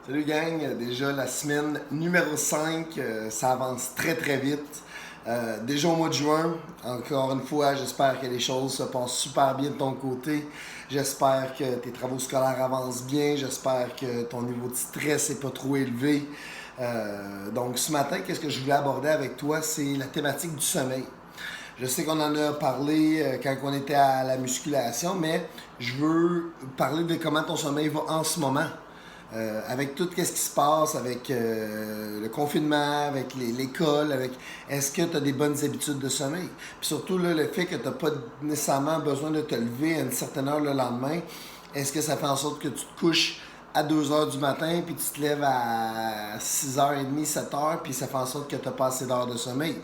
Salut gang, déjà la semaine numéro 5, ça avance très très vite. Déjà au mois de juin, encore une fois, j'espère que les choses se passent super bien de ton côté. J'espère que tes travaux scolaires avancent bien. J'espère que ton niveau de stress n'est pas trop élevé. Donc ce matin, qu'est-ce que je voulais aborder avec toi, c'est la thématique du sommeil. Je sais qu'on en a parlé quand on était à la musculation, mais je veux parler de comment ton sommeil va en ce moment. Avec tout ce qui se passe, avec le confinement, avec l'école, avec est-ce que tu as des bonnes habitudes de sommeil? Puis surtout là, le fait que tu n'as pas nécessairement besoin de te lever à une certaine heure le lendemain, est-ce que ça fait en sorte que tu te couches à 2 heures du matin, puis tu te lèves à 6h30, 7h, puis ça fait en sorte que tu n'as pas assez d'heures de sommeil?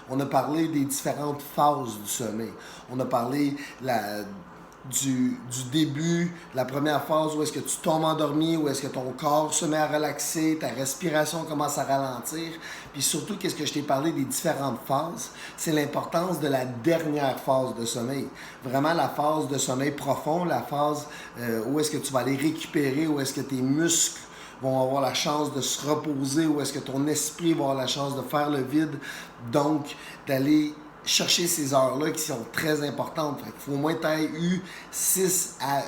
On a parlé des différentes phases du sommeil. On a parlé du début, la première phase où est-ce que tu tombes endormi, où est-ce que ton corps se met à relaxer, ta respiration commence à ralentir. Puis surtout, qu'est-ce que je t'ai parlé des différentes phases, c'est l'importance de la dernière phase de sommeil. Vraiment la phase de sommeil profond, la phase où est-ce que tu vas aller récupérer, où est-ce que tes muscles vont avoir la chance de se reposer, où est-ce que ton esprit va avoir la chance de faire le vide. Donc, d'aller chercher ces heures-là qui sont très importantes. Il faut au moins que tu aies eu 6 à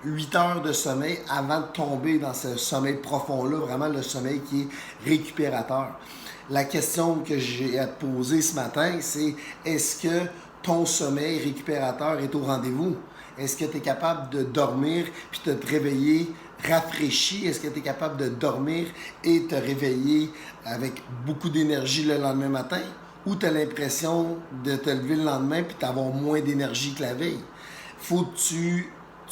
8 heures de sommeil avant de tomber dans ce sommeil profond-là, vraiment le sommeil qui est récupérateur. La question que j'ai à te poser ce matin, c'est est-ce que ton sommeil récupérateur est au rendez-vous? Est-ce que tu es capable de dormir puis de te réveiller rafraîchi? Est-ce que tu es capable de dormir et te réveiller avec beaucoup d'énergie le lendemain matin? Ou tu as l'impression de te lever le lendemain puis d'avoir moins d'énergie que la veille? Faut que tu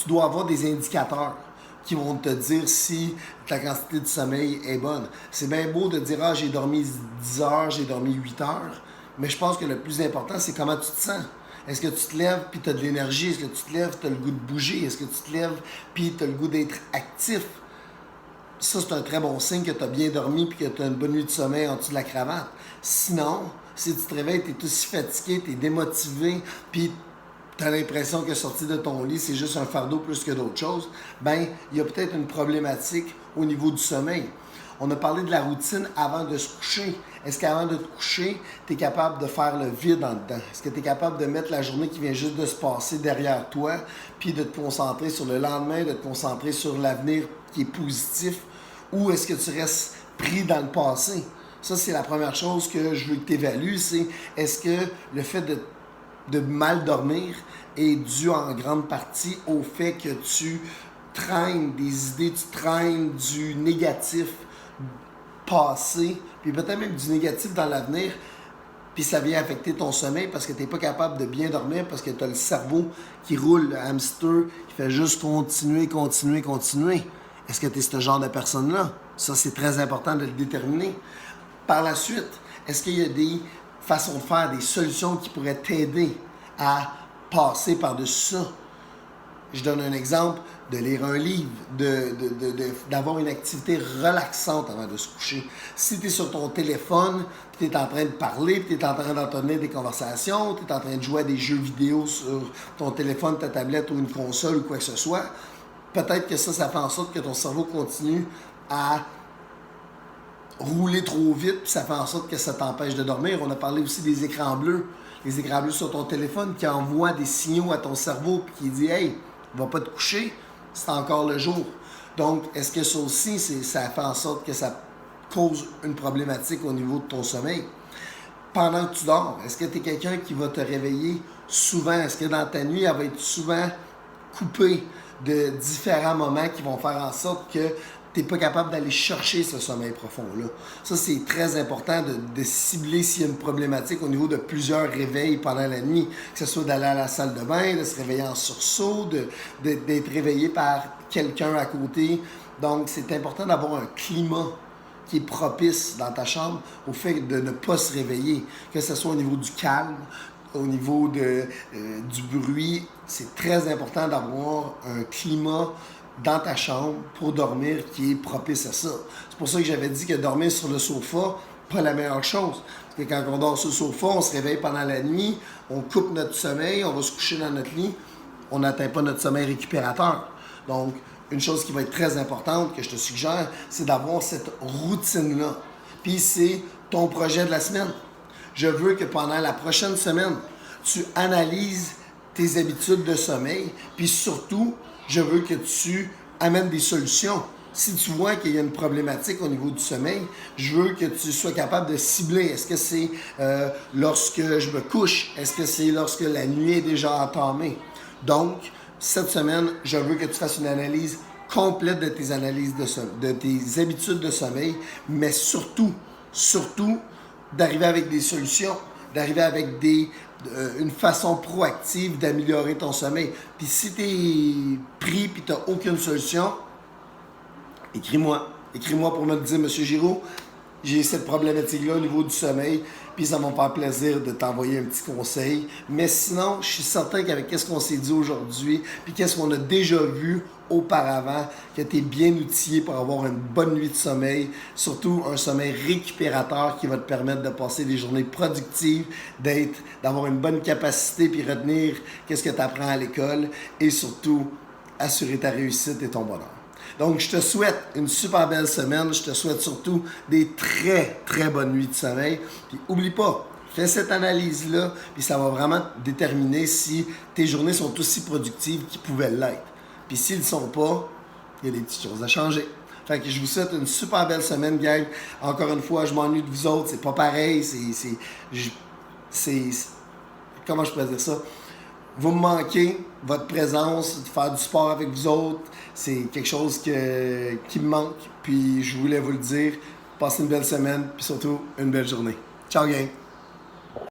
dois avoir des indicateurs qui vont te dire si ta quantité de sommeil est bonne. C'est bien beau de dire « Ah, j'ai dormi 10 heures, j'ai dormi 8 heures », mais je pense que le plus important, c'est comment tu te sens. Est-ce que tu te lèves puis tu as de l'énergie? Est-ce que tu te lèves et tu as le goût de bouger? Est-ce que tu te lèves puis tu as le goût d'être actif? Ça, c'est un très bon signe que tu as bien dormi et que tu as une bonne nuit de sommeil en dessous de la cravate. Sinon, si tu te réveilles, tu es aussi fatigué, tu es démotivé, puis tu as l'impression que sortir de ton lit, c'est juste un fardeau plus que d'autres choses, ben il y a peut-être une problématique au niveau du sommeil. On a parlé de la routine avant de se coucher. Est-ce qu'avant de te coucher, tu es capable de faire le vide en dedans? Est-ce que tu es capable de mettre la journée qui vient juste de se passer derrière toi, puis de te concentrer sur le lendemain, de te concentrer sur l'avenir qui est positif, ou est-ce que tu restes pris dans le passé? Ça, c'est la première chose que je veux que tu évalues, c'est est-ce que le fait de mal dormir est dû en grande partie au fait que tu traînes des idées, tu traînes du négatif passé, puis peut-être même du négatif dans l'avenir, puis ça vient affecter ton sommeil parce que tu n'es pas capable de bien dormir, parce que tu as le cerveau qui roule, le hamster, qui fait juste continuer, continuer, continuer. Est-ce que tu es ce genre de personne-là? Ça, c'est très important de le déterminer. Par la suite, est-ce qu'il y a des façons de faire, des solutions qui pourraient t'aider à passer par-dessus ça? Je donne un exemple, de lire un livre, d'avoir une activité relaxante avant de se coucher. Si tu es sur ton téléphone, tu es en train de parler, tu es en train d'entendre des conversations, tu es en train de jouer à des jeux vidéo sur ton téléphone, ta tablette ou une console ou quoi que ce soit, peut-être que ça fait en sorte que ton cerveau continue à rouler trop vite, puis ça fait en sorte que ça t'empêche de dormir. On a parlé aussi des écrans bleus. Les écrans bleus sur ton téléphone qui envoient des signaux à ton cerveau puis qui dit « Hey, va pas te coucher, c'est encore le jour. » Donc, est-ce que ça aussi, ça fait en sorte que ça cause une problématique au niveau de ton sommeil? Pendant que tu dors, est-ce que tu es quelqu'un qui va te réveiller souvent? Est-ce que dans ta nuit, elle va être souvent coupée de différents moments qui vont faire en sorte que tu n'es pas capable d'aller chercher ce sommeil profond-là? Ça, c'est très important de cibler s'il y a une problématique au niveau de plusieurs réveils pendant la nuit, que ce soit d'aller à la salle de bain, de se réveiller en sursaut, d'être réveillé par quelqu'un à côté. Donc, c'est important d'avoir un climat qui est propice dans ta chambre au fait de ne pas se réveiller, que ce soit au niveau du calme, au niveau du bruit. C'est très important d'avoir un climat dans ta chambre pour dormir qui est propice à ça. C'est pour ça que j'avais dit que dormir sur le sofa, pas la meilleure chose. Parce que quand on dort sur le sofa, on se réveille pendant la nuit, on coupe notre sommeil, on va se coucher dans notre lit, on n'atteint pas notre sommeil récupérateur. Donc, une chose qui va être très importante, que je te suggère, c'est d'avoir cette routine-là. Puis c'est ton projet de la semaine. Je veux que pendant la prochaine semaine, tu analyses tes habitudes de sommeil, puis surtout, je veux que tu amènes des solutions. Si tu vois qu'il y a une problématique au niveau du sommeil, je veux que tu sois capable de cibler. Est-ce que c'est lorsque je me couche? Est-ce que c'est lorsque la nuit est déjà entamée? Donc, cette semaine, je veux que tu fasses une analyse complète de tes analyses de tes habitudes de sommeil, mais surtout, d'arriver avec des solutions, d'arriver avec une façon proactive d'améliorer ton sommeil. Puis si tu es pris et tu n'as aucune solution, écris-moi. Écris-moi pour me le dire, Monsieur Giraud, j'ai cette problématique-là au niveau du sommeil, puis ça va me faire plaisir de t'envoyer un petit conseil. Mais sinon, je suis certain qu'avec ce qu'on s'est dit aujourd'hui, puis qu'est-ce qu'on a déjà vu auparavant, que tu es bien outillé pour avoir une bonne nuit de sommeil, surtout un sommeil récupérateur qui va te permettre de passer des journées productives, d'avoir une bonne capacité, puis retenir qu'est-ce que tu apprends à l'école, et surtout assurer ta réussite et ton bonheur. Donc, je te souhaite une super belle semaine. Je te souhaite surtout des très, très bonnes nuits de sommeil. Puis, oublie pas, fais cette analyse-là, puis ça va vraiment déterminer si tes journées sont aussi productives qu'ils pouvaient l'être. Puis, s'ils ne le sont pas, il y a des petites choses à changer. Fait que je vous souhaite une super belle semaine, gang. Encore une fois, je m'ennuie de vous autres. C'est pas pareil. Comment je pourrais dire ça? Vous me manquez, votre présence, de faire du sport avec vous autres, c'est quelque chose qui me manque. Puis je voulais vous le dire. Passez une belle semaine, puis surtout une belle journée. Ciao, gang!